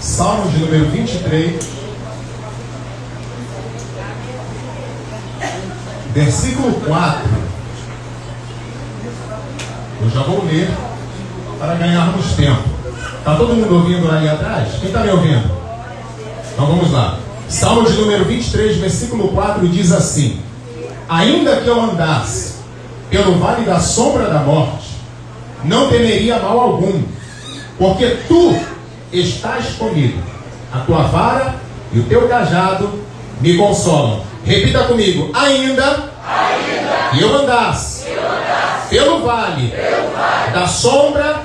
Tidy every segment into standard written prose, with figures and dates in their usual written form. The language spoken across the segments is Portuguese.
Salmo de número 23, versículo 4. Eu já vou ler para ganharmos tempo. Está todo mundo ouvindo aí atrás? Quem está me ouvindo? Então vamos lá. Salmo de número 23, versículo 4 diz assim: ainda que eu andasse pelo vale da sombra da morte, não temeria mal algum, porque tu estás comigo. A tua vara e o teu cajado me consolam. Repita comigo: ainda que eu andasse pelo vale da sombra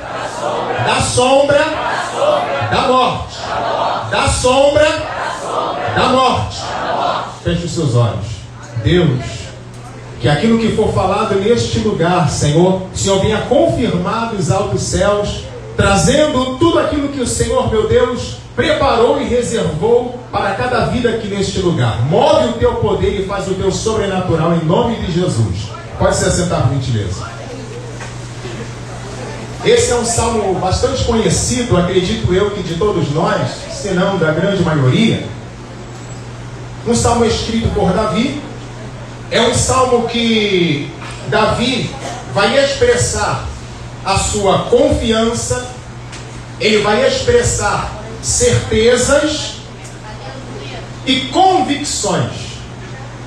da morte, da sombra da morte. Feche os seus olhos. Deus, que aquilo que for falado neste lugar, Senhor, o Senhor venha confirmar dos altos céus, trazendo tudo aquilo que o Senhor, meu Deus, preparou e reservou para cada vida aqui neste lugar. Move o teu poder e faz o teu sobrenatural em nome de Jesus. Pode se assentar, por gentileza. Esse é um salmo bastante conhecido, acredito eu, que de todos nós, se não da grande maioria. Um salmo escrito por Davi. É um salmo que Davi vai expressar a sua confiança, ele vai expressar certezas e convicções.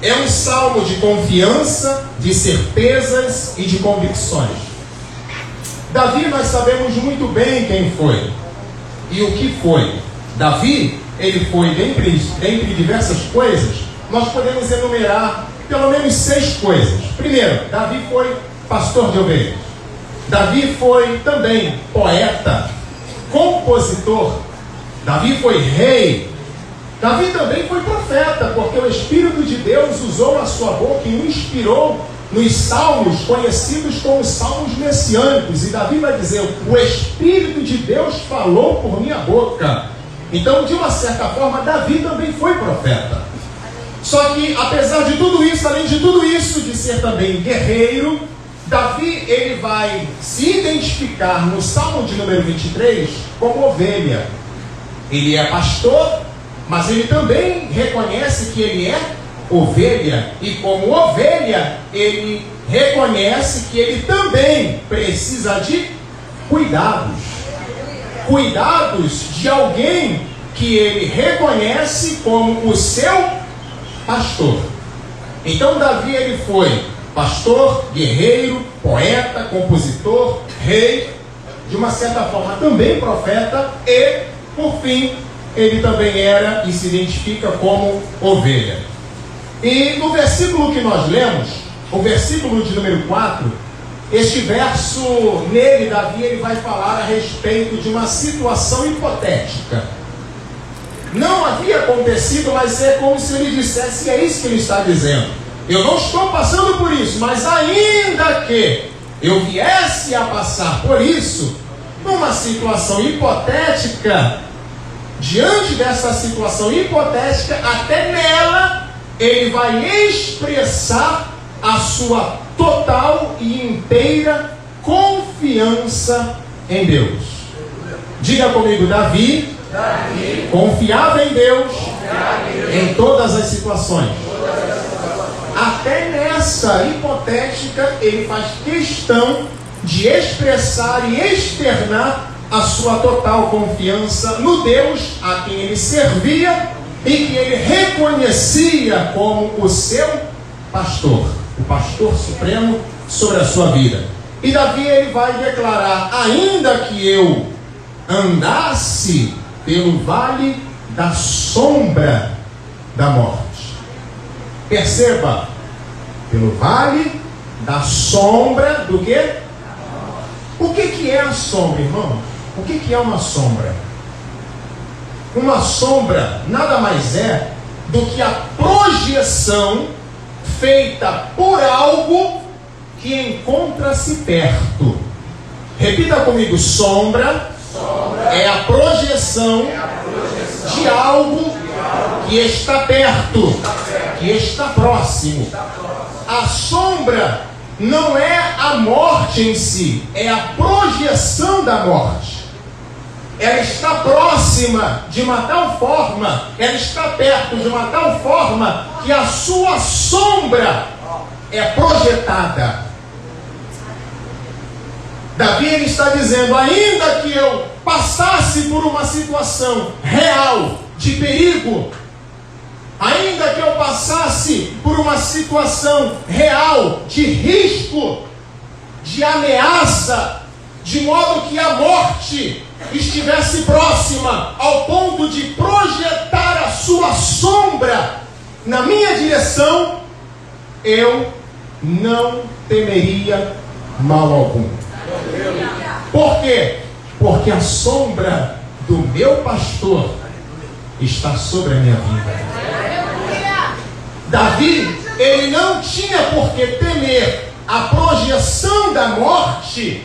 É um salmo de confiança, de certezas e de convicções. Davi, nós sabemos muito bem quem foi e o que foi. Davi, ele foi, dentre diversas coisas, nós podemos enumerar pelo menos 6 coisas. Primeiro, Davi foi pastor de ovelhas. Davi foi também poeta, compositor. Davi foi rei. Davi também foi profeta, porque o Espírito de Deus usou a sua boca e o inspirou nos salmos conhecidos como salmos messiânicos. E Davi vai dizer: o Espírito de Deus falou por minha boca. Então, de uma certa forma, Davi também foi profeta. Só que, apesar de tudo isso, além de tudo isso, de ser também guerreiro, Davi, ele vai se identificar no Salmo de número 23 como ovelha. Ele é pastor, mas ele também reconhece que ele é ovelha. E como ovelha, ele reconhece que ele também precisa de cuidados. Cuidados de alguém que ele reconhece como o seu pastor. Então Davi, ele foi pastor, guerreiro, poeta, compositor, rei, de uma certa forma também profeta e, por fim, ele também era e se identifica como ovelha. E no versículo que nós lemos, o versículo de número 4, este verso, nele, Davi, ele vai falar a respeito de uma situação hipotética. Não havia acontecido, mas é como se ele dissesse, é isso que ele está dizendo. Eu não estou passando por isso, mas ainda que eu viesse a passar por isso, numa situação hipotética, diante dessa situação hipotética, até nela, ele vai expressar a sua total e inteira confiança em Deus. Diga comigo: Davi confiava em Deus em todas as situações. Até nessa hipotética, ele faz questão de expressar e externar a sua total confiança no Deus a quem ele servia e que ele reconhecia como o seu pastor, o pastor supremo sobre a sua vida. E Davi, ele vai declarar: ainda que eu andasse pelo vale da sombra da morte. Perceba, pelo vale da sombra do quê? O que é a sombra, irmão? O que é uma sombra? Uma sombra nada mais é do que a projeção feita por algo que encontra-se perto. Repita comigo: sombra é a projeção de algo que está perto, que está próximo. A sombra não é a morte em si, é a projeção da morte. ela está próxima de uma tal forma, ela está perto de uma tal forma, que a sua sombra é projetada. Davi ele está dizendo, ainda que eu passasse por uma situação real, de perigo, ainda que eu passasse por uma situação real, de risco, de ameaça, de modo que a morte estivesse próxima, ao ponto de projetar a sua sombra na minha direção, eu não temeria mal algum. Por quê? Porque a sombra do meu pastor está sobre a minha vida. Davi, ele não tinha por que temer a projeção da morte,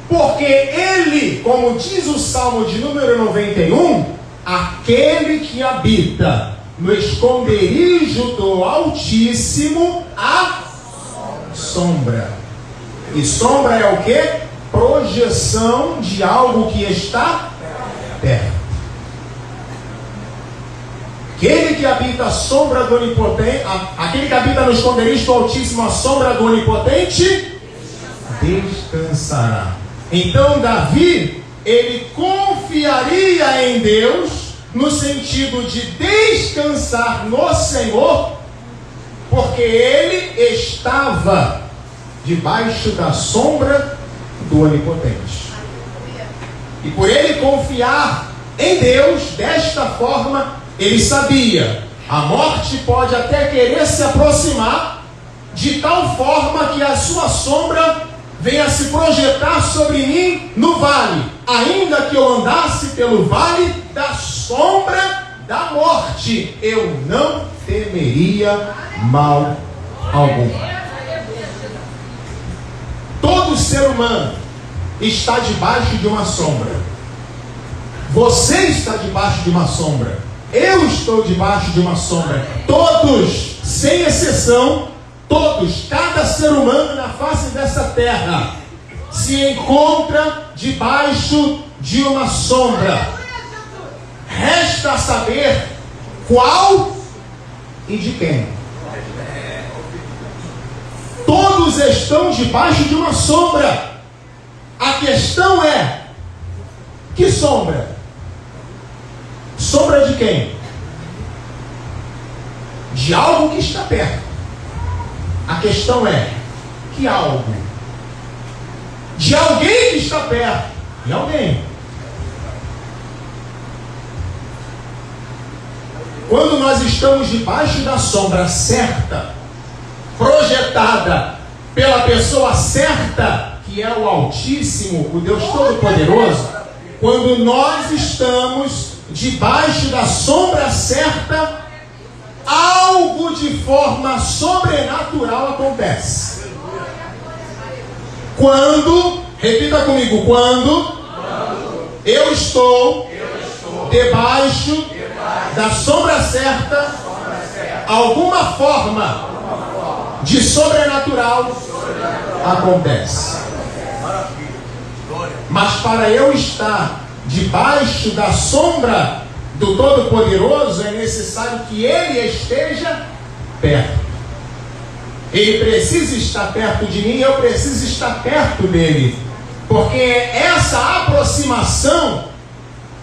porque ele, como diz o Salmo de número 91, aquele que habita no esconderijo do Altíssimo, a sombra. E sombra é o quê? Projeção de algo que está perto. Aquele que habita a sombra do Onipotente, aquele que habita no esconderijo do Altíssimo, a sombra do Onipotente, descansará. Então Davi, ele confiaria em Deus, no sentido de descansar no Senhor, porque ele estava debaixo da sombra do Onipotente. E por ele confiar em Deus desta forma, ele sabia, a morte pode até querer se aproximar, de tal forma que a sua sombra venha se projetar sobre mim no vale, ainda que eu andasse pelo vale da sombra da morte, eu não temeria mal algum. Todo ser humano está debaixo de uma sombra. Você está debaixo de uma sombra. Eu estou debaixo de uma sombra. Todos, sem exceção, todos, cada ser humano na face dessa terra se encontra debaixo de uma sombra. Resta saber qual e de quem. Todos estão debaixo de uma sombra. A questão é, que sombra? Sombra de quem? De algo que está perto. A questão é, que algo? De alguém que está perto. De alguém. Quando nós estamos debaixo da sombra certa, projetada pela pessoa certa, que é o Altíssimo, o Deus Todo-Poderoso, quando nós estamos debaixo da sombra certa, algo de forma sobrenatural acontece. Quando, repita comigo, quando eu estou debaixo da sombra certa, alguma forma de sobrenatural acontece. Mas para eu estar debaixo da sombra do Todo-Poderoso, é necessário que Ele esteja perto. Ele precisa estar perto de mim, eu preciso estar perto dele. Porque essa aproximação,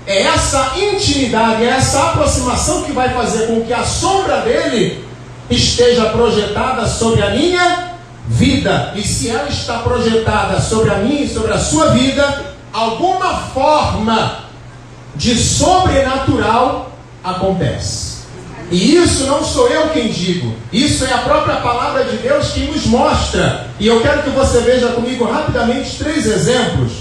é essa intimidade, é essa aproximação que vai fazer com que a sombra dele esteja projetada sobre a minha vida. E se ela está projetada sobre a minha e sobre a sua vida, alguma forma de sobrenatural acontece. E isso não sou eu quem digo, isso é a própria palavra de Deus que nos mostra. E eu quero que você veja comigo rapidamente 3 exemplos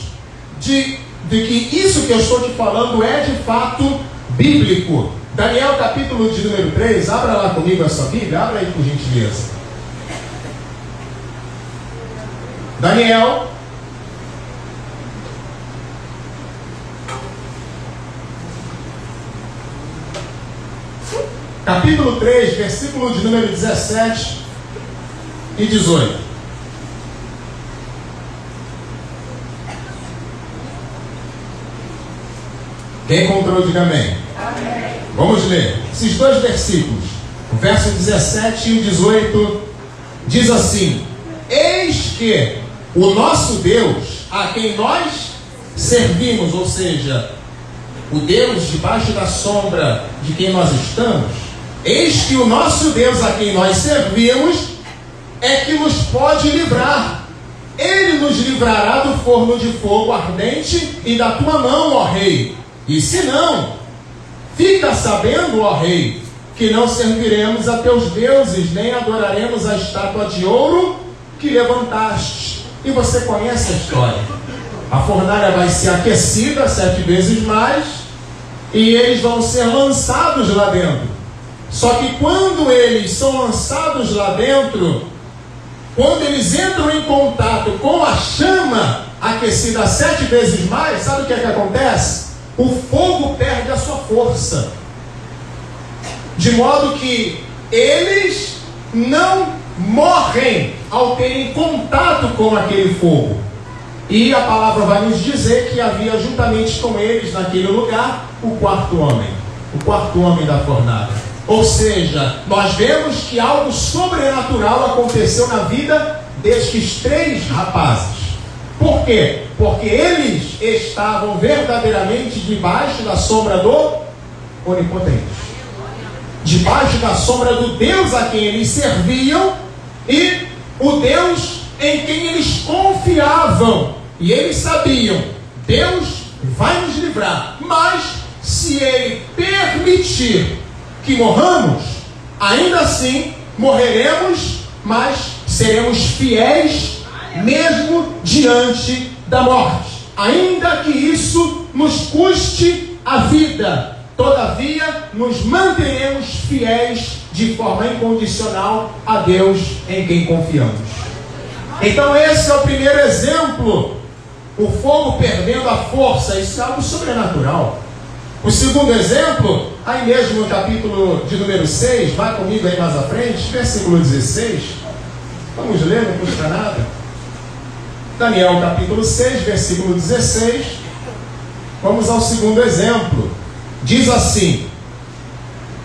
de que isso que eu estou te falando é de fato bíblico. Daniel capítulo de número 3, abra lá comigo a sua Bíblia, abra aí por gentileza. Daniel capítulo 3, versículo de número 17 e 18. Quem encontrou, diga amém. Amém. Vamos ler esses dois versículos. O verso 17 e o 18 diz assim: eis que o nosso Deus, a quem nós servimos, ou seja, o Deus debaixo da sombra de quem nós estamos, eis que o nosso Deus a quem nós servimos é que nos pode livrar. Ele nos livrará do forno de fogo ardente e da tua mão, ó rei. E se não, fica sabendo, ó rei, que não serviremos a teus deuses, nem adoraremos a estátua de ouro que levantaste. E você conhece a história. A fornalha vai ser aquecida 7 vezes mais, e eles vão ser lançados lá dentro. Só que quando eles são lançados lá dentro, quando eles entram em contato com a chama aquecida 7 vezes mais, sabe o que é que acontece? O fogo perde a sua força. De modo que eles não morrem ao terem contato com aquele fogo. E a palavra vai nos dizer que havia juntamente com eles naquele lugar o quarto homem da fornalha. Ou seja, nós vemos que algo sobrenatural aconteceu na vida destes 3 rapazes. Por quê? Porque eles estavam verdadeiramente debaixo da sombra do Onipotente, debaixo da sombra do Deus a quem eles serviam e o Deus em quem eles confiavam. E eles sabiam: Deus vai nos livrar, mas se Ele permitir que morramos, ainda assim morreremos, mas seremos fiéis mesmo diante da morte, ainda que isso nos custe a vida. Todavia nos manteremos fiéis de forma incondicional a Deus em quem confiamos. Então esse é o primeiro exemplo, o fogo perdendo a força. Isso é algo sobrenatural. O segundo exemplo, aí mesmo no capítulo de número 6, vai comigo aí mais à frente, versículo 16. Vamos ler, não custa nada. Daniel capítulo 6, versículo 16. Vamos ao segundo exemplo. Diz assim: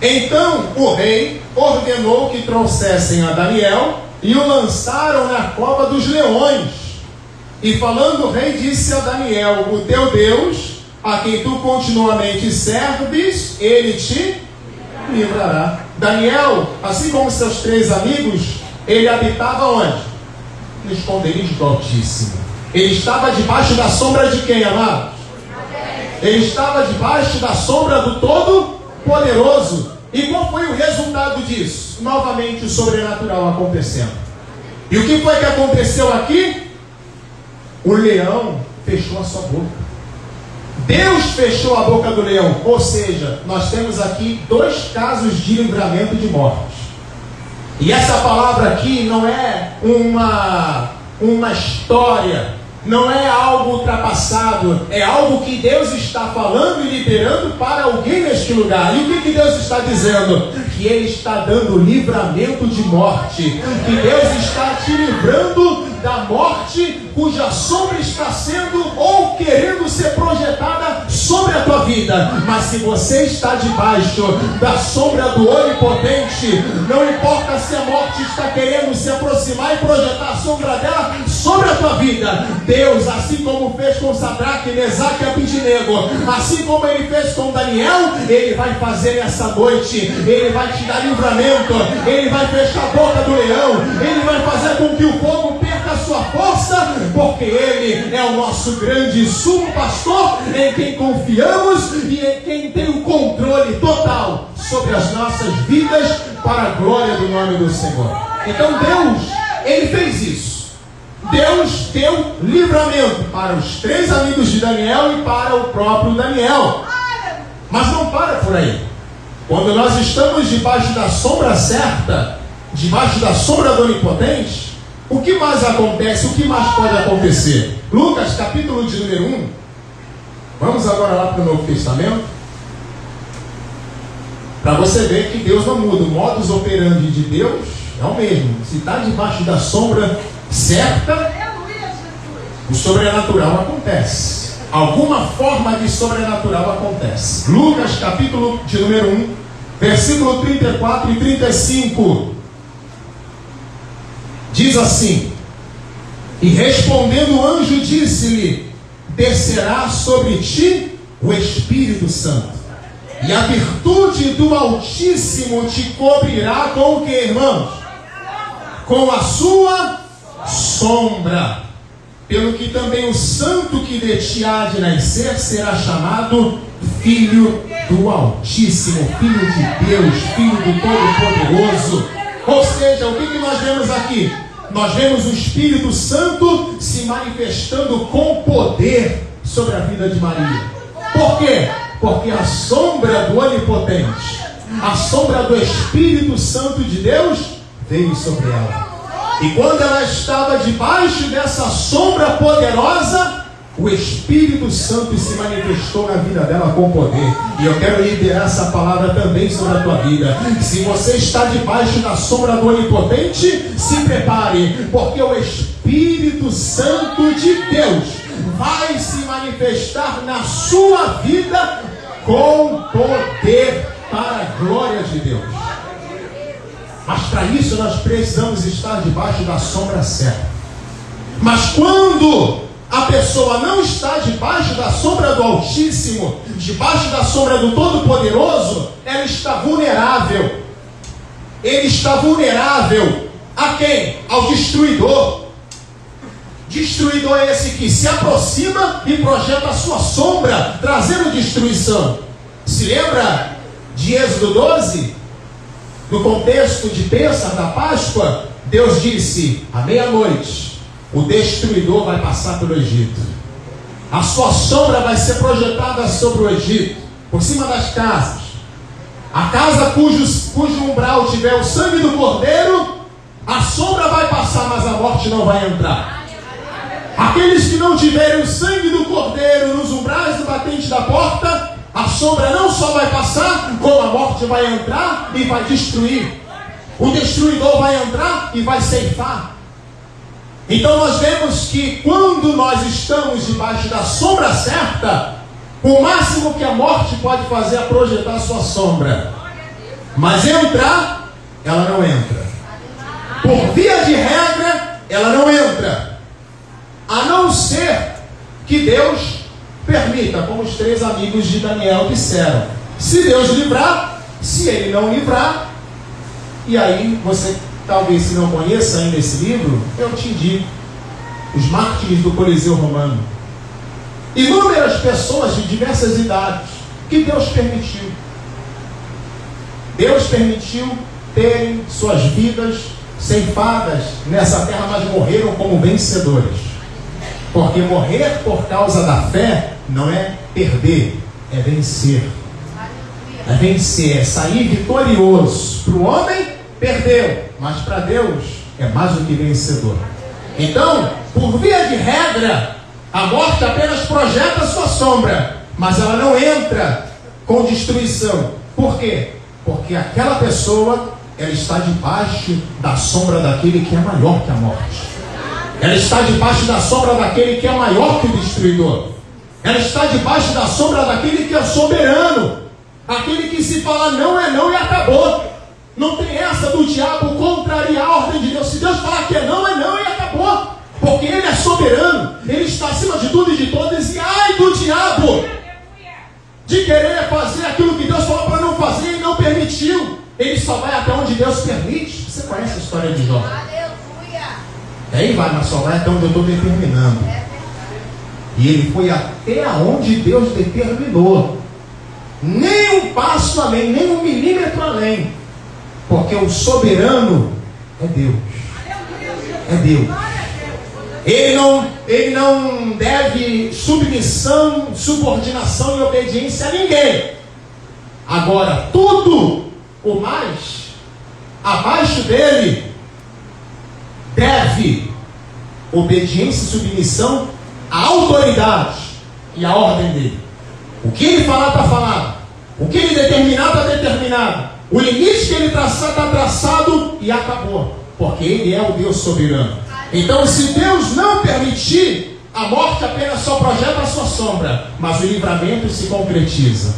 então o rei ordenou que trouxessem a Daniel e o lançaram na cova dos leões. E falando o rei, disse a Daniel: o teu Deus, a quem tu continuamente serves, ele te livrará. Daniel, assim como seus 3 amigos, ele habitava onde? No esconderijo do Altíssimo. Ele estava debaixo da sombra de quem, amados? Ele estava debaixo da sombra do Todo-Poderoso. E qual foi o resultado disso? Novamente o sobrenatural acontecendo. E o que foi que aconteceu aqui? O leão fechou a sua boca. Deus fechou a boca do leão. Ou seja, nós temos aqui 2 casos de livramento de morte. E essa palavra aqui não é uma história, não é algo ultrapassado, é algo que Deus está falando e liberando para alguém neste lugar. E o que Deus está dizendo? Que Ele está dando livramento de morte, que Deus está te livrando da morte cuja sombra está sendo ou querendo ser projetada sobre a tua vida. Mas se você está debaixo da sombra do Onipotente, não importa se a morte está querendo se aproximar e projetar a sombra dela sobre a tua vida, Deus, assim como fez com Sadraque, Mesaque e Abednego, assim como Ele fez com Daniel, Ele vai fazer essa noite. Ele vai te dar livramento, Ele vai fechar a boca do leão, Ele vai fazer com que o fogo perca a sua força, porque Ele é o nosso grande sumo pastor, em quem confiamos e em quem tem o controle total sobre as nossas vidas, para a glória do nome do Senhor. Então Deus, Ele fez isso. Deus deu livramento para os 3 amigos de Daniel e para o próprio Daniel. Mas não para por aí. Quando nós estamos debaixo da sombra certa, debaixo da sombra do Onipotente, o que mais acontece? O que mais pode acontecer? Lucas, capítulo de número 1. Vamos agora lá para o Novo Testamento. Para você ver que Deus não muda. O modus operandi de Deus é o mesmo. Se está debaixo da sombra certa, o sobrenatural acontece. alguma forma de sobrenatural acontece. Lucas, capítulo de número 1, versículo 34 e 35. Diz assim: e respondendo o anjo disse-lhe: descerá sobre ti o Espírito Santo, e a virtude do Altíssimo te cobrirá com o que, irmãos? Com a sua sombra. Pelo que também o santo que de ti há de nascer será chamado Filho do Altíssimo, Filho de Deus, Filho do Todo-Poderoso. Ou seja, o que nós vemos aqui? Nós vemos o Espírito Santo se manifestando com poder sobre a vida de Maria. Por quê? Porque a sombra do Onipotente, a sombra do Espírito Santo de Deus veio sobre ela. E quando ela estava debaixo dessa sombra poderosa, o Espírito Santo se manifestou na vida dela com poder. E eu quero liberar essa palavra também sobre a tua vida. Se você está debaixo da sombra do Onipotente, se prepare, porque o Espírito Santo de Deus vai se manifestar na sua vida com poder para a glória de Deus. Mas para isso nós precisamos estar debaixo da sombra certa. Mas quando a pessoa não está debaixo da sombra do Altíssimo, debaixo da sombra do Todo-Poderoso, ela está vulnerável. Ele está vulnerável a quem? Ao destruidor. Destruidor é esse que se aproxima e projeta a sua sombra, trazendo destruição. Se lembra de Êxodo 12? No contexto de Pêssar, da Páscoa, Deus disse: à meia-noite, o destruidor vai passar pelo Egito. A sua sombra vai ser projetada sobre o Egito, por cima das casas. A casa cujo umbral tiver o sangue do cordeiro, a sombra vai passar, mas a morte não vai entrar. Aqueles que não tiverem o sangue do cordeiro nos umbrais do batente da porta, a sombra não só vai passar, como a morte vai entrar e vai destruir. O destruidor vai entrar e vai ceifar. Então nós vemos que quando nós estamos debaixo da sombra certa, o máximo que a morte pode fazer é projetar a sua sombra. Mas entrar, ela não entra. Por via de regra, ela não entra. A não ser que Deus permita, como os 3 amigos de Daniel disseram. Se Deus livrar, se Ele não livrar, e aí você talvez, se não conheça ainda esse livro, eu te indico: Os Mártires do Coliseu Romano. Inúmeras pessoas de diversas idades que Deus permitiu. Deus permitiu terem suas vidas ceifadas nessa terra, mas morreram como vencedores. Porque morrer por causa da fé não é perder, é vencer. É vencer, é sair vitorioso. Para o homem, perdeu, mas para Deus é mais do que vencedor. Então, por via de regra, a morte apenas projeta a sua sombra, mas ela não entra com destruição. Por quê? Porque aquela pessoa, ela está debaixo da sombra daquele que é maior que a morte. Ela está debaixo da sombra daquele que é maior que o destruidor. Ela está debaixo da sombra daquele que é soberano. Aquele que se fala não é não e acabou. Não tem essa do diabo contrariar a ordem de Deus. Se Deus falar que é não e acabou. Porque Ele é soberano. Ele está acima de tudo e de todos. E ai do diabo de querer fazer aquilo que Deus falou para não fazer e não permitiu. Ele só vai até onde Deus permite. Você conhece a história de Jó? Aí vai, mas só vai até onde eu estou determinando. E ele foi até onde Deus determinou. Nem um passo além, nem um milímetro além. Porque o soberano é Deus. É Deus. Ele não deve submissão, subordinação e obediência a ninguém. Agora, tudo o mais abaixo dele deve obediência e submissão à autoridade e à ordem dele. O que ele falar está falado. O que ele determinar está determinado. O limite que ele traçar está traçado e acabou. Porque ele é o Deus soberano. Então, se Deus não permitir A morte apenas só projeta a sua sombra, mas o livramento se concretiza.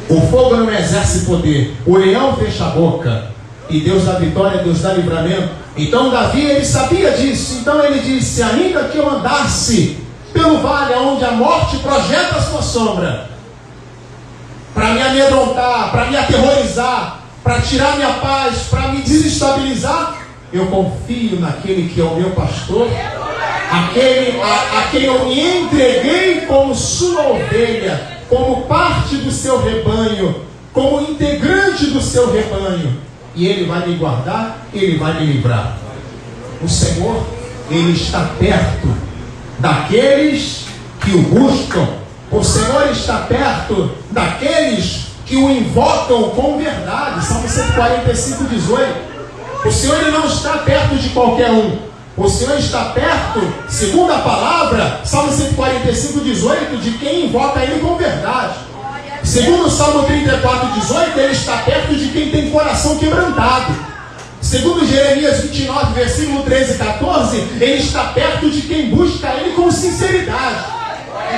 O fogo não exerce poder, o leão fecha a boca, e Deus dá vitória, Deus dá livramento. Então Davi, ele sabia disso. Então ele disse: ainda que eu andasse pelo vale onde a morte projeta a sua sombra, para me amedrontar, para me aterrorizar, para tirar minha paz, para me desestabilizar, eu confio naquele que é o meu pastor, a quem eu me entreguei como sua ovelha, como parte do seu rebanho, como integrante do seu rebanho. E Ele vai me guardar, Ele vai me livrar. O Senhor, Ele está perto daqueles que o buscam. O Senhor está perto daqueles que o invocam com verdade. Salmo 145, 18. O Senhor, Ele não está perto de qualquer um. O Senhor está perto, segundo a palavra, Salmo 145, 18, de quem invoca Ele com verdade. Segundo o Salmo 34, 18, Ele está perto de quem tem coração quebrantado. Segundo Jeremias 29, versículo 13 e 14, Ele está perto de quem busca Ele com sinceridade.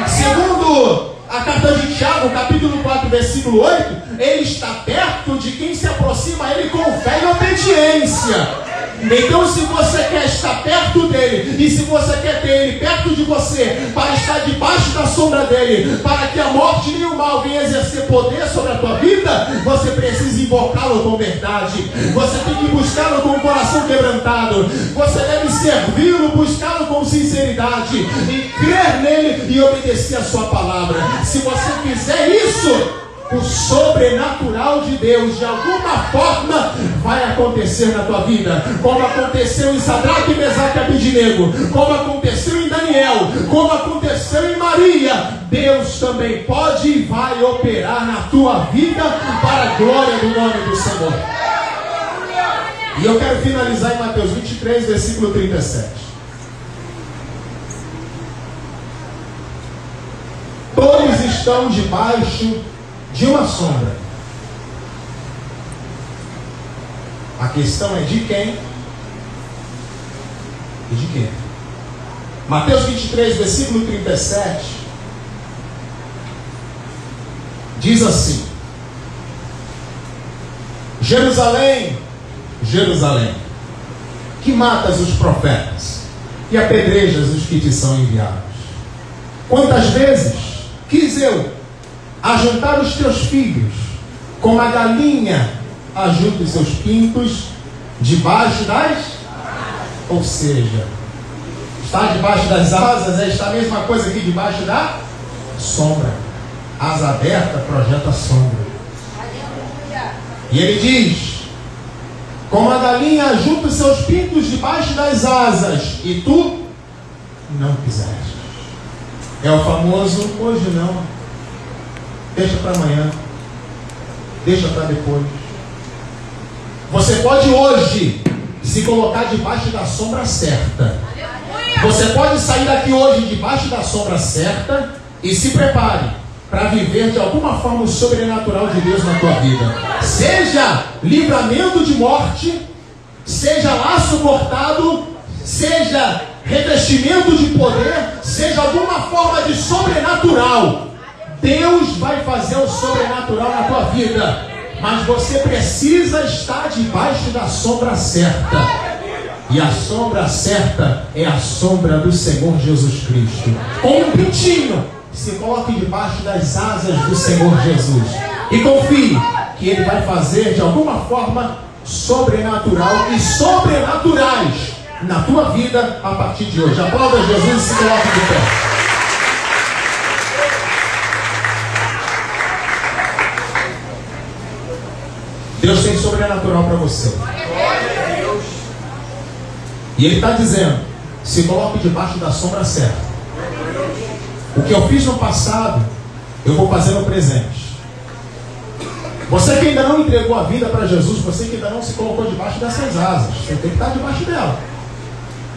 Segundo a carta de Tiago, capítulo 4, versículo 8, Ele está perto de quem se aproxima a Ele com fé e obediência. Então, se você quer estar perto dele, e se você quer ter ele perto de você, para estar debaixo da sombra dele, para que a morte nem o mal venha exercer poder sobre a tua vida, você precisa invocá-lo com verdade. Você tem que buscá-lo com o coração quebrantado. Você deve servi-lo, buscá-lo com sinceridade, e crer nele e obedecer a sua palavra. Se você fizer isso, o sobrenatural de Deus, de alguma forma, vai acontecer na tua vida. Como aconteceu em Sadraque, Mesaque e Abednego, como aconteceu em Daniel, como aconteceu em Maria, Deus também pode e vai operar na tua vida para a glória do nome do Senhor. E eu quero finalizar em Mateus 23, versículo 37. Todos estão debaixo de uma sombra. A questão é de quem e de quem. Mateus 23, versículo 37 diz assim: Jerusalém, Jerusalém, que matas os profetas e apedrejas os que te são enviados. Quantas vezes quis eu ajuntar os teus filhos, como a galinha ajunta os seus pintos debaixo das... Ou seja, estar debaixo das asas é esta mesma coisa que debaixo da sombra. Asa aberta projeta sombra. E ele diz: como a galinha ajunta os seus pintos debaixo das asas, e tu não quiseste. É o famoso hoje não. Deixa para amanhã. Deixa para depois. Você pode hoje se colocar debaixo da sombra certa. Você pode sair daqui hoje debaixo da sombra certa e se prepare para viver de alguma forma o sobrenatural de Deus na tua vida. Seja livramento de morte, seja laço cortado, seja revestimento de poder, seja alguma forma de sobrenatural. Deus vai fazer o sobrenatural na tua vida, mas você precisa estar debaixo da sombra certa. E a sombra certa é a sombra do Senhor Jesus Cristo. Com um pintinho, se coloque debaixo das asas do Senhor Jesus e confie que Ele vai fazer de alguma forma sobrenatural e sobrenaturais na tua vida a partir de hoje. Aplauda Jesus e se coloque de pé. Deus tem sobrenatural para você. E Ele está dizendo: se coloque debaixo da sombra certa. O que eu fiz no passado, eu vou fazer no presente. Você que ainda não entregou a vida para Jesus, você que ainda não se colocou debaixo dessas asas, você tem que estar debaixo dela.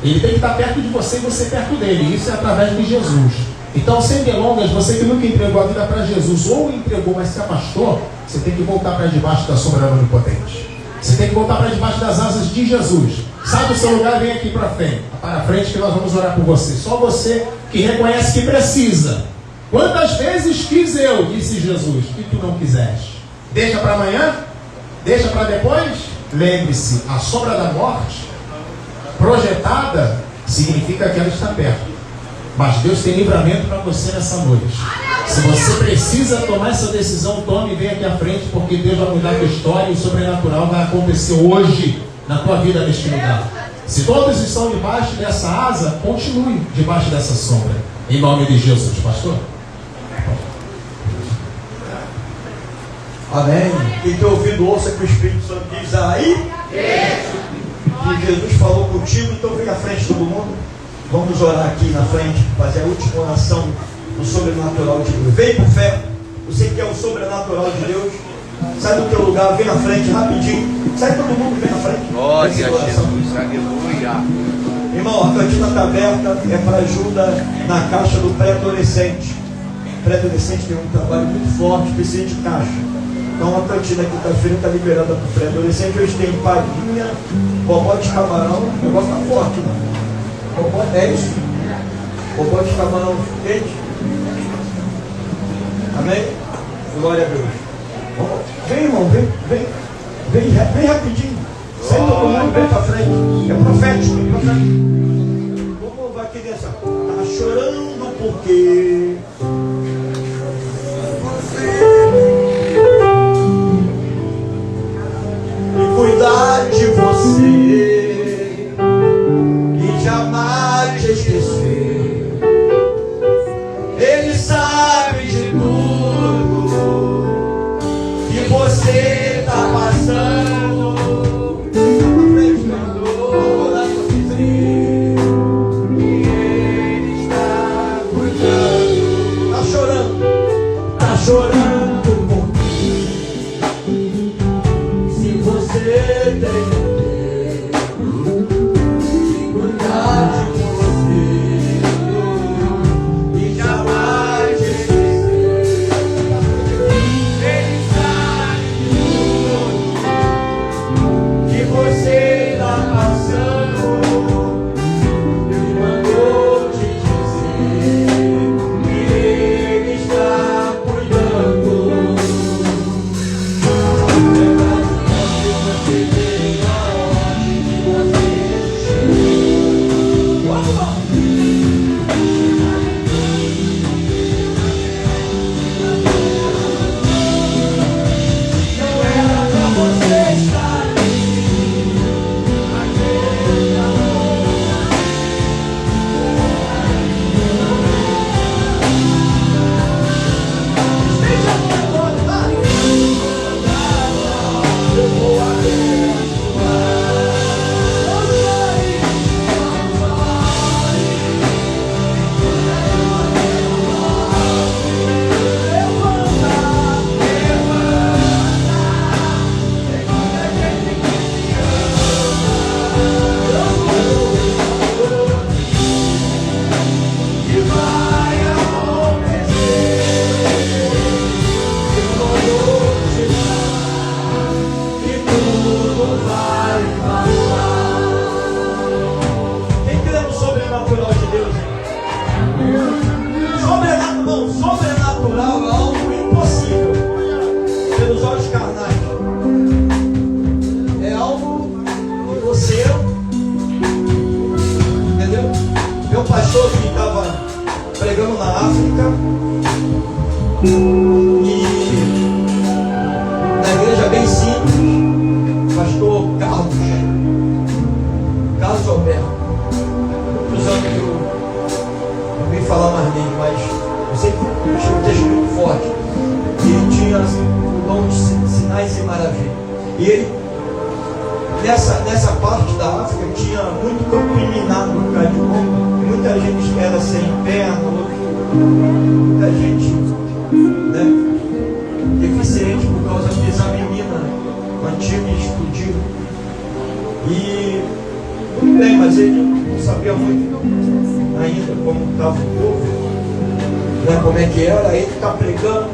Ele tem que estar perto de você e você perto dele. Isso é através de Jesus. Então, sem delongas, você que nunca entregou a vida para Jesus, ou entregou, mas se afastou, você tem que voltar para debaixo da sombra do Onipotente. Você tem que voltar para debaixo das asas de Jesus. Sai do seu lugar e vem aqui para frente que nós vamos orar por você. Só você que reconhece que precisa. Quantas vezes quis eu, disse Jesus, que tu não quiseste? Deixa para amanhã? Deixa para depois? Lembre-se, a sombra da morte projetada significa que ela está perto. Mas Deus tem livramento para você nessa noite. Se você precisa tomar essa decisão, tome e venha aqui à frente, porque Deus vai mudar a tua história e o sobrenatural vai acontecer hoje na tua vida neste lugar. Se todos estão debaixo dessa asa, continue debaixo dessa sombra. Em nome de Jesus, pastor. Amém. Quem tem ouvido, ouça que o Espírito Santo diz aí. Que Jesus falou contigo, então vem à frente todo mundo. Vamos orar aqui na frente, fazer a última oração do sobrenatural de Deus. Vem por fé. Você que é o sobrenatural de Deus, sai do teu lugar, vem na frente rapidinho. Sai todo mundo, vem na frente. Glória a Jesus, aleluia. Irmão, a cantina está aberta, é para ajuda na caixa do pré-adolescente. Pré-adolescente tem um trabalho muito forte, precisa de caixa. Então a cantina quinta-feira está liberada para o pré-adolescente. Hoje tem empadinha, bobó de camarão. O negócio está forte, né? Bobó, é isso? Bobó de camarão quente. Amém? Glória a Deus. Vem, irmão, vem rapidinho. Sai todo mundo, vem para frente. É profético, é profético. Como vai querer essa? Tá chorando porque cuidar de você e jamais esquecer. Ele sabe de tudo que você está passando. Ele está cuidando. Tá chorando, tá chorando. Você tem poder de cuidar de você e jamais esquecer. Ele sabe tudo que você está passando. Ele mandou te dizer que Ele está cuidando. Sobrenatural é algo impossível pelos olhos carnais. É algo que você, entendeu? Meu pastor que estava pregando na África e na igreja bem simples, pastor Carlos Alberto. Muitos anos que eu não vim falar mais dele, mas eu sempre achei um texto muito forte. E ele tinha o dom de sinais e maravilhas. E ele, nessa parte da África, tinha muito campo minado no lugar de novo. Muita gente que era sem perna, muita gente, né, deficiente por causa dessa menina antiga e explodiu. E tudo bem, mas ele não sabia muito ainda como estava o povo. Né, como é que era, aí ele está pregando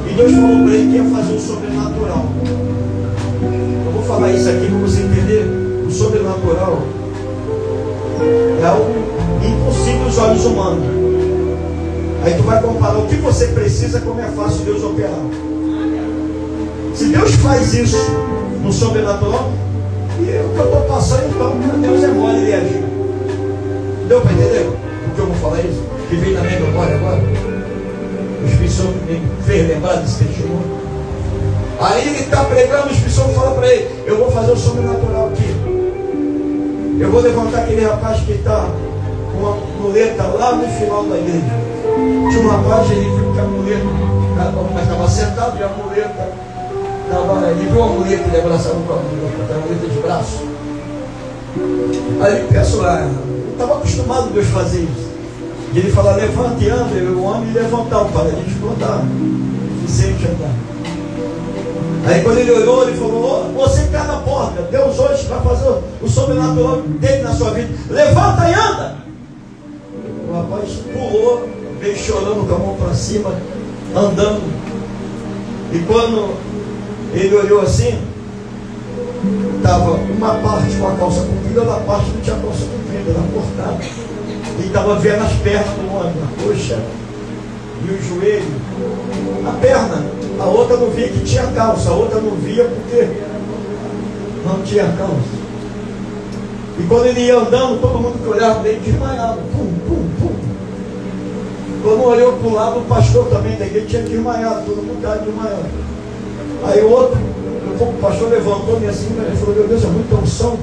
e Deus falou para ele que ia fazer o sobrenatural. Eu vou falar isso aqui para você entender. O sobrenatural é algo impossível aos olhos humanos, Aí tu vai comparar o que você precisa, como é fácil Deus operar. Se Deus faz isso no sobrenatural, e o que eu estou passando, então, Deus é mole, ele agir. Deu para entender o que eu vou falar isso? Que veio na minha memória agora? O Espírito Santo me fez lembrar desse testemunho. Aí ele está pregando, o Espírito Santo fala para ele: eu vou fazer o sobrenatural aqui. Eu vou levantar aquele rapaz que está com uma muleta lá no final da igreja. Tinha um rapaz, ele viu que a muleta, mas estava sentado e a muleta estava, ele viu a muleta, ele abraçava com a muleta de braço. Aí ele pensou, eu estava acostumado a Deus fazer isso. E ele fala: levanta e anda. E o homem levantar o paralítico, andar. Vicente andar. Aí quando ele olhou, ele falou: você está na porta, Deus hoje vai fazer o sobrenatural dele na sua vida. Levanta e anda. O rapaz pulou, veio chorando com a mão para cima, andando. E quando ele olhou assim, estava uma parte com a calça comprida, outra parte não tinha calça comprida, era cortada. E estava vendo as pernas do homem, a coxa e o joelho. A perna, a outra não via que tinha calça, a outra não via porque não tinha calça. E quando ele ia andando, todo mundo que olhava dele desmaiava. Pum, pum, pum. Quando olhou para o lado, o pastor também da igreja tinha desmaiado, todo mundo estava desmaiado. Aí o outro, o pastor levantou-me assim, ele falou: meu Deus, é muita unção.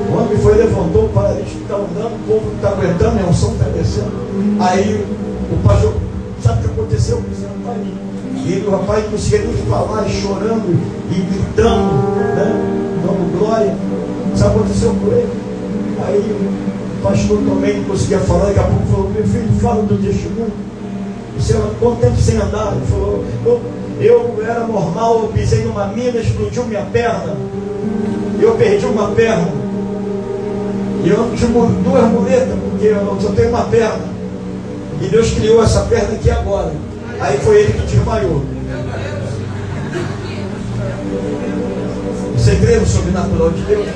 O homem foi, levantou, o paralítico está andando, o povo está aguentando, a unção está descendo. Aí o pastor, sabe o que aconteceu? E ele, o rapaz não conseguia nem falar, chorando e gritando, né? Dando glória. Sabe o que aconteceu com ele? Aí o pastor também não conseguia falar, daqui a pouco falou: meu filho, fala do testemunho. Você, quanto tempo sem andar? Ele falou: eu era normal, eu pisei numa mina, explodiu minha perna. Eu perdi uma perna. E eu tinha duas muletas, porque eu só tenho uma perna. E Deus criou essa perna aqui agora. Aí foi ele que desmaiou. Você crê no sobrenatural de Deus?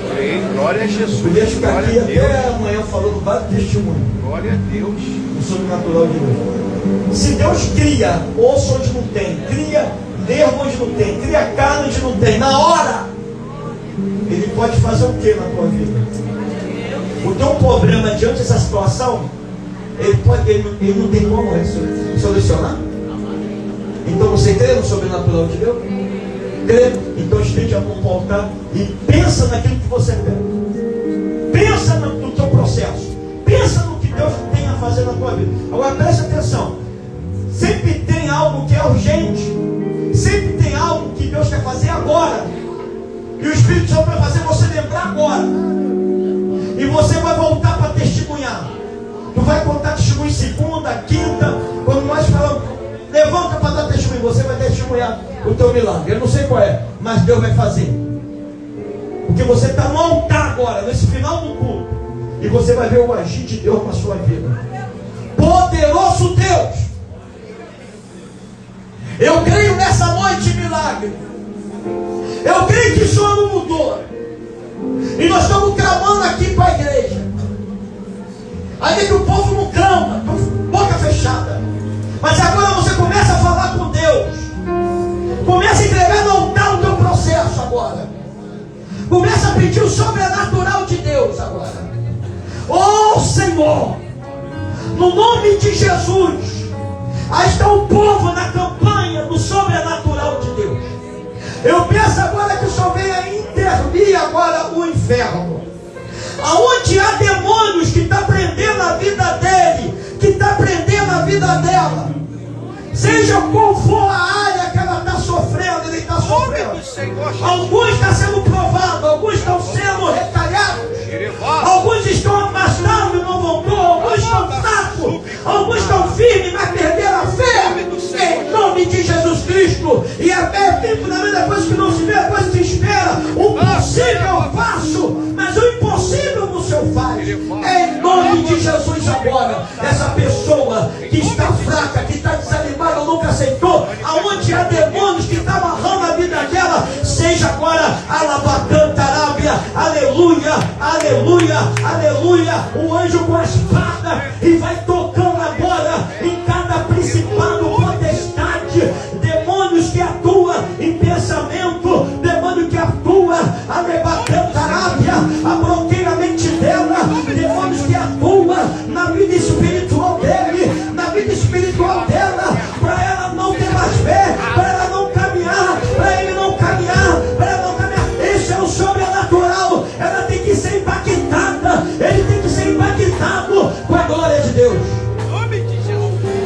Glória a Jesus. Podia ficar aqui até amanhã falando vários testemunhos. Glória a Deus. No sobrenatural de Deus. Se Deus cria osso onde não tem, cria nervo onde não tem, cria carne onde não tem, na hora, Ele pode fazer o que na tua vida? O teu problema diante dessa situação, ele não tem como solucionar. Então você crê no sobrenatural de Deus? Crê? Então estende a mão para o altar e pensa naquilo que você quer. Pensa no teu processo. Pensa no que Deus tem a fazer na tua vida. Agora preste atenção. Sempre tem algo que é urgente. Sempre tem algo que Deus quer fazer agora. E o Espírito Santo vai fazer você lembrar agora. E você vai voltar para testemunhar. Tu vai contar testemunho segunda, quinta. Quando nós falamos, levanta para dar testemunho, você vai testemunhar o teu milagre. Eu não sei qual é, mas Deus vai fazer. Porque você está no altar agora, nesse final do culto. E você vai ver o agir de Deus na sua vida. Poderoso Deus. Eu creio nessa noite em milagre. Eu creio que o Senhor não mudou. E nós estamos clamando aqui para a igreja. Ainda que o povo não clama, com boca fechada. Mas agora você começa a falar com Deus. Começa a entregar no altar o teu processo agora. Começa a pedir o sobrenatural de Deus agora. Oh Senhor, no nome de Jesus, aí está o povo na campanha do sobrenatural de Deus. Eu peço agora que o Senhor venha intervir agora o inferno. Aonde há demônios que está prendendo a vida dele, que está prendendo a vida dela, seja qual for a área que ela está sofrendo, ele está sofrendo. Alguns estão sendo provados, alguns estão sendo retalhados, alguns estão afastados e não voltou, alguns estão fracos, alguns estão firmes, mas perderam a fé. Em nome de Jesus Cristo. E a fé é tempo da mesma coisa que não se vê, a coisa se espera. O possível eu faço, mas o impossível no Senhor faz. Em nome de Jesus agora, essa pessoa que está fraca, que está desanimada, nunca aceitou, aonde há demônios que estão amarrando a vida dela, seja agora alabacanta arábia, aleluia, aleluia, aleluia, o anjo com a espada e vai tocando agora em principado, potestade, demônios que atuam em pensamento, demônio que atua arrebatando a Arábia, a bloqueia a mente dela, demônios que atuam na vida espiritual dele, na vida espiritual dela, para ela não ter mais fé, para ela não caminhar, para ele não caminhar, para ela não caminhar. Esse é o sobrenatural. Ela tem que ser impactada, ele tem que ser impactado com a glória de Deus.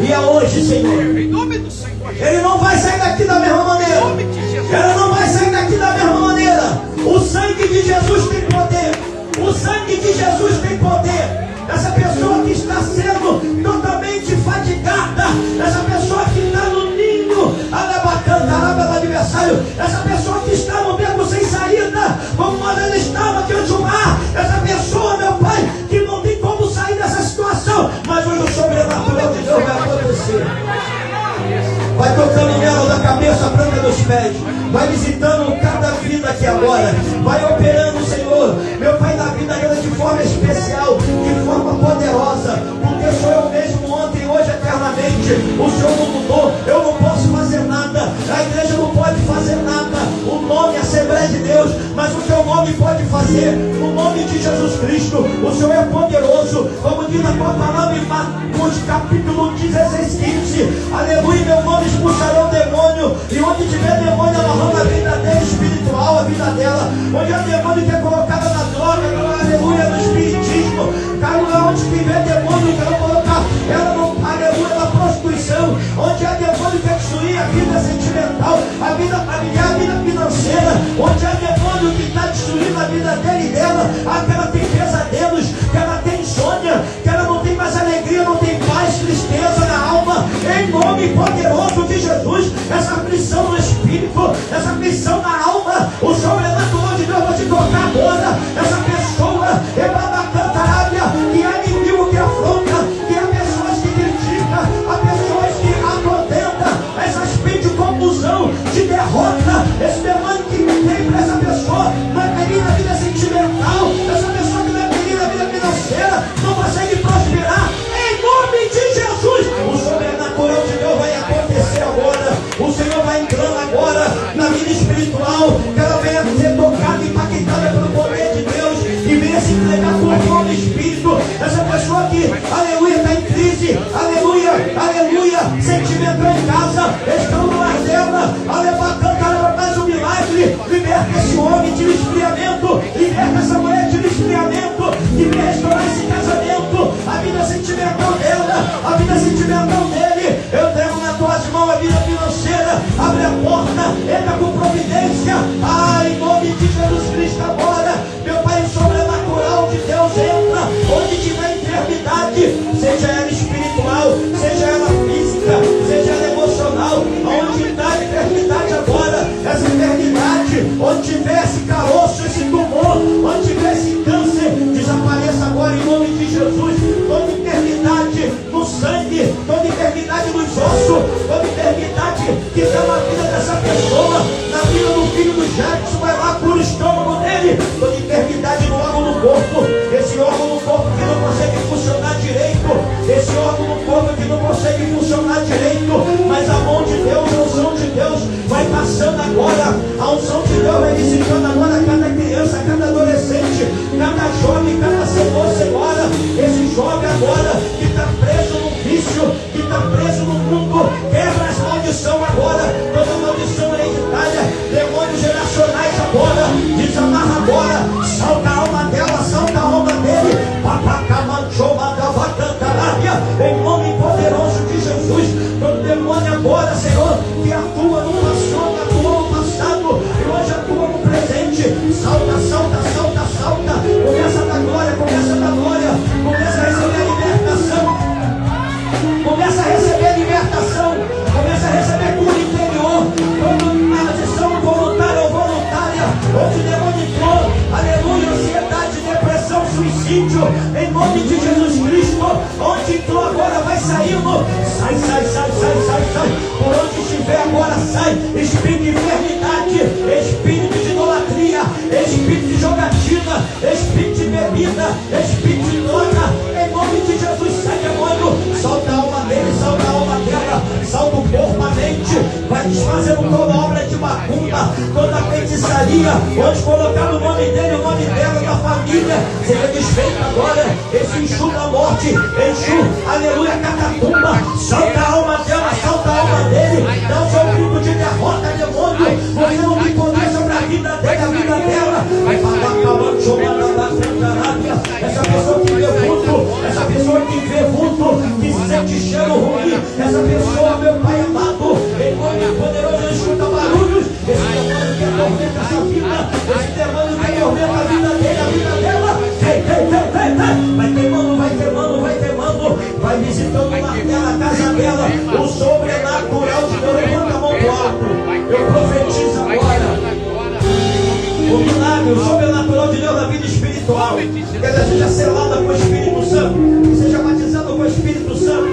E é hoje, Senhor. Ele não vai sair daqui da mesma maneira. Ela não vai sair daqui da mesma maneira. O sangue de Jesus tem poder. O sangue de Jesus tem poder. Essa pessoa que está sendo totalmente fatigada, essa pessoa que está no ninho, alabacanta, alaba do adversário, essa pessoa que está no beco sem saída, como ela estava diante do mar, essa pessoa, meu Pai, que não tem como sair dessa situação, mas hoje o sobrenatural de Deus vai acontecer. Vai tocando nela da cabeça à planta dos pés, vai visitando cada vida aqui agora, vai operando, Senhor, meu Pai, na vida dela de forma especial, de forma poderosa, porque sou eu mesmo ontem, hoje, eternamente. O Senhor não mudou, eu não posso fazer nada, a igreja não pode fazer nada, o nome é Assembleia de Deus, mas o teu nome pode fazer, no nome de Jesus Cristo. O Senhor é poderoso, como diz a tua palavra em Marcos capítulo 16, 15, aleluia, meu nome expulsará o demônio, e onde tiver demônio, ela arruma a vida dele espiritual, a vida dela, onde há demônio que é colocada na droga, aleluia, no espiritismo, cara, onde tiver demônio que ela colocar, ela não, aleluia, na prostituição, onde há demônio que é destruir a vida sentimental, a vida familiar, a vida financeira, onde há demônio que está destruindo a vida dele e dela, que ela tem pesadelos, que ela tem insônia, que ela não tem mais alegria, não tem paz, tristeza na alma, em nome poderoso de Jesus, essa aflição no espírito, essa aflição na alma, o sobrenatural de Deus vai te tocar agora, essa pessoa, que há inimigo que afronta, que há pessoas que criticam, há pessoas que acontentam, essa espírito de confusão, de derrota, esse demônio que tem para essa pessoa, não é feliz na vida sentimental, essa pessoa que não é feliz na vida financeira, não consegue prosperar, em nome de Jesus, o sobrenatural de Deus vai acontecer agora, o Senhor vai entrando agora na vida espiritual, que ela venha ser tocada, impactada pelo poder de Deus, e venha se entregar por nome espírito, essa pessoa que, aleluia, está em crise, aleluia, aleluia, sentimental em casa, estão no lar dela, aleluia, faz um milagre, liberta esse homem de esfriamento, liberta essa mulher de esfriamento, que vem restaurar esse casamento, a vida sentimental dela, a vida sentimental dele, eu entrego nas tuas mãos a vida financeira, abre a porta, entra com providência, em nome de Jesus Cristo agora, meu Pai, sobrenatural de Deus entra, onde tiver enfermidade, seja ela espiritual, seja ela física, seja ela emocional, onde está a enfermidade agora, essa enfermidade, onde tiver esse caroço, esse tumor, onde tiver esse câncer, desapareça agora em nome de Jesus, toda enfermidade no sangue, toda enfermidade nos ossos, toda enfermidade que está na vida dessa pessoa, na vida do filho do Jackson, vai lá, cura o estômago dele, toda enfermidade no órgão do corpo, esse órgão do corpo que não consegue funcionar direito, esse órgão do corpo que não consegue funcionar direito, mas a mão de Deus, a unção de Deus vai passando agora, a unção de Deus vai visitando agora cada criança, cada adolescente, cada jovem, cada senhor, senhora, esse jovem agora que está preso no vício, que está preso no mundo, quebra as maldições agora, toda maldição hereditária, demônios geracionais agora, desamarra agora, salta a alma dela, salta a alma dele, em nome poderoso de Jesus, todo demônio agora, Senhor, que atua no passado, atua no passado, e hoje atua no presente, salta, salta, salta, salta, começa a dar glória, começa a dar glória, começa a receber a libertação, começa a receber toda obra de macumba, toda feitiçaria, onde colocar o nome dele, o nome dela, da família, seja desfeita agora. Esse Exu da morte, Exu, aleluia, catacumba, solta a alma dela, solta a alma dele, dá o seu grito de derrota, demônio. Você não tem poder sobre a vida dele, a vida dela. Vai falar acabando, chamando da Santa. Essa pessoa que vê vulto, essa pessoa que vê vulto, que sente cheiro ruim, essa pessoa, meu Pai amado, em nome poderoso, escuta barulhos. Esse demônio que atormenta essa vida, esse demônio que atormenta a vida dele, a vida dela. Vai queimando, vai queimando, vai queimando, vai visitando o martelo, a casa dela, o sobrenatural de Deus. Levanta a mão pro alto, eu profetizo agora o milagre, o sobrenatural de Deus na vida espiritual, que ela seja selada com o Espírito Santo, que seja batizada com o Espírito Santo.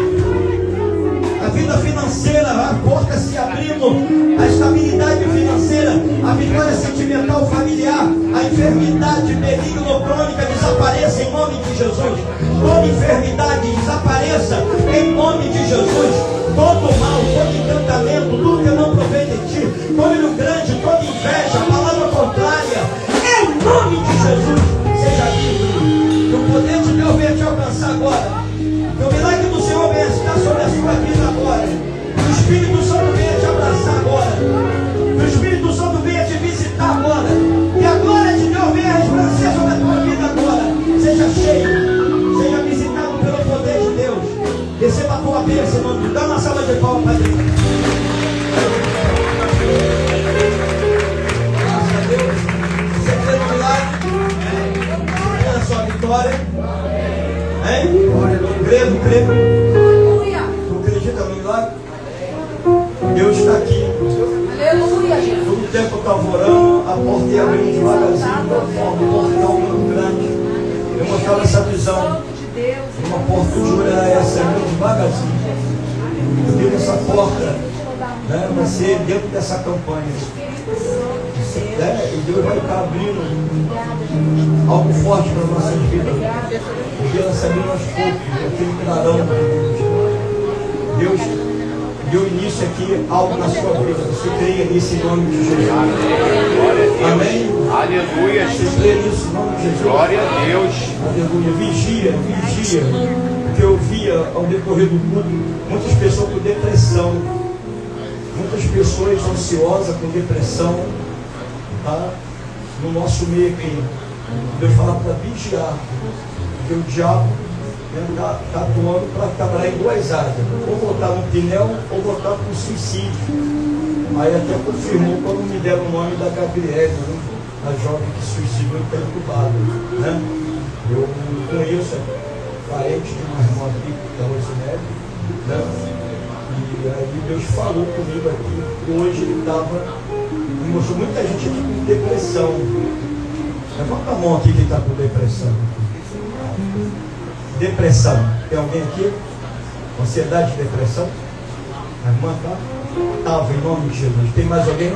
A vida financeira, a porta se abrindo, a estabilidade financeira, a vitória sentimental familiar, a enfermidade benigna ou crônica desapareça em nome de Jesus. Toda enfermidade desapareça em nome de Jesus. Todo mal, todo encantamento, tudo que não provém de ti, todo olho grande, toda inveja, palavra contrária, em nome de Jesus, seja livre. Que o poder de Deus venha te alcançar agora. Que o milagre do Senhor venha estar sobre a sua vida agora. Que o Espírito Santo venha te abraçar agora. Que o Espírito Santo venha te visitar agora. Que a glória de Deus venha resplandecer sobre a tua vida agora. Seja cheio, seja visitado pelo poder de Deus. Receba a tua bênção, irmão. Dá uma salva de palmas para Deus. Graças a Deus. Você crê no milagre? Crê na sua vitória? Hein? Creio. Tu acredita no milagre? Deus está aqui. Aleluia, Jesus. Todo o tempo eu estava orando, a porta ia abrindo devagarzinho, um portal muito grande. Eu mostrava essa visão. Uma porta de ouro era essa, muito devagarzinho. Eu vi essa porta, né, vai ser dentro dessa campanha. E Deus vai estar abrindo algo forte para as nossas vidas. Porque nós sabemos aos poucos, aquele clarão. Deus deu início aqui algo na sua vida. Você creia nisso em nome de Jesus. Amém? Aleluia. Você crê nisso em nome de Jesus. Glória a Deus. Aleluia. Vigia. Porque eu via ao decorrer do culto muitas pessoas com depressão. Muitas pessoas ansiosas com depressão. Tá? No nosso meio aqui. Deus fala para vigiar. Porque o diabo está atuando para trabalhar em duas áreas. Ou botar no pneu, ou botar para o suicídio. Aí até confirmou quando me deram o nome da Gabriela, né? A jovem que suicidou e perturbada. Né? Eu conheço, parente de uma irmã aqui, da Rosinelli, né? E aí Deus falou comigo aqui. Hoje ele me mostrou muita gente aqui com depressão. Levanta a mão aqui quem está com depressão. Depressão. Tem alguém aqui? Ansiedade e depressão? A irmã está? Estava em nome de Jesus. Tem mais alguém?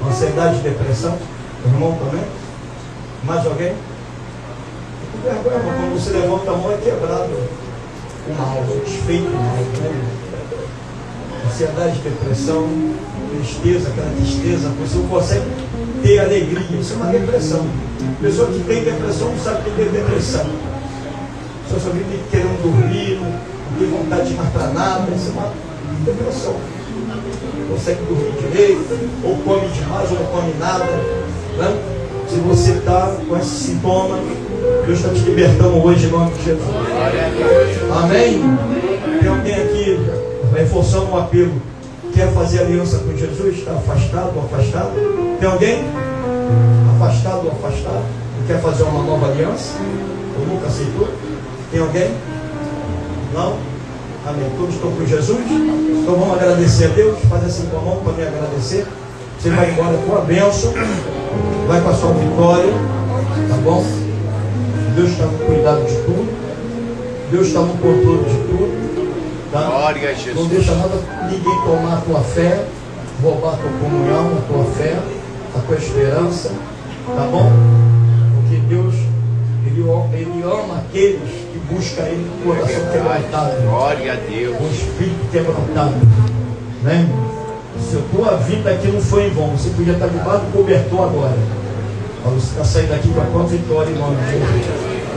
Ansiedade e depressão? O irmão também? Mais alguém? Com vergonha, irmão. Quando você levanta a mão é quebrado o mal, desfeito o mal. Né? Ansiedade, depressão, tristeza, aquela tristeza, a pessoa não consegue ter alegria. Isso é uma depressão. A pessoa que tem depressão não sabe que tem depressão. A pessoa só vive querendo dormir, não tem vontade de ir mais para nada. Isso é uma depressão. Não consegue dormir direito, ou come demais, ou não come nada. Né? Se você está com esse sintoma, Deus está te libertando hoje em nome de Jesus. Amém? Tem alguém aqui reforçando um apelo, quer fazer aliança com Jesus? Está afastado ou afastado? Tem alguém? Afastado ou afastado? Quer fazer uma nova aliança? Ou nunca aceitou? Tem alguém? Não? Amém. Todos estão com Jesus? Então vamos agradecer a Deus. Faz assim com a mão para me agradecer. Você vai embora com a bênção, vai com a sua vitória, tá bom? Deus está no cuidado de tudo, Deus está no controle de tudo, tá? Glória a Jesus. Não deixa nada, ninguém tomar a tua fé, roubar a tua comunhão, a tua fé, a tua esperança, tá bom? Porque Deus, Ele ama aqueles que buscam Ele com o coração quebrantado. Glória a Deus. Com o espírito quebrantado, né? Se a tua vinda aqui não foi em vão, você podia estar debaixo do cobertor agora. Mas você está saindo aqui com a tua vitória em nome de Jesus.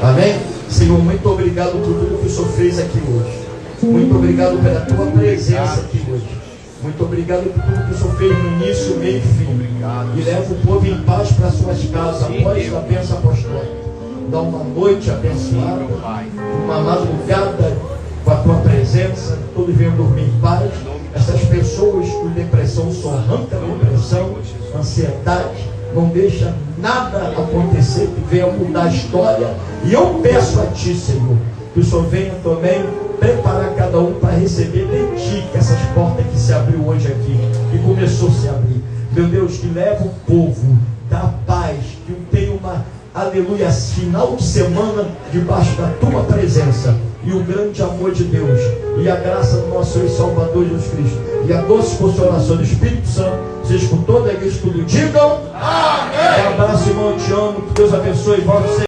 Amém? Senhor, muito obrigado por tudo que o Senhor fez aqui hoje. Muito obrigado pela tua presença aqui hoje. Muito obrigado por tudo que o Senhor fez no início, meio e fim. E leva o povo em paz para suas casas após a bênção apostólica. Dá uma noite abençoada, uma madrugada com a tua presença. Todos venham dormir em paz. Essas pessoas com depressão, só arranca a depressão, ansiedade. Não deixa nada acontecer que venha mudar a história. E eu peço a Ti, Senhor, que o Senhor venha também preparar cada um para receber de Ti, que essas portas que se abriu hoje aqui, que começou a se abrir. Meu Deus, que leva o povo da paz, que tenha uma, aleluia, final de semana debaixo da Tua presença. E o grande amor de Deus, e a graça do nosso Senhor e Salvador Jesus Cristo, e a doce consolação do Espírito Santo, seja com toda a igreja, tudo digam amém. Um abraço, irmão, te amo, que Deus abençoe, volte sempre.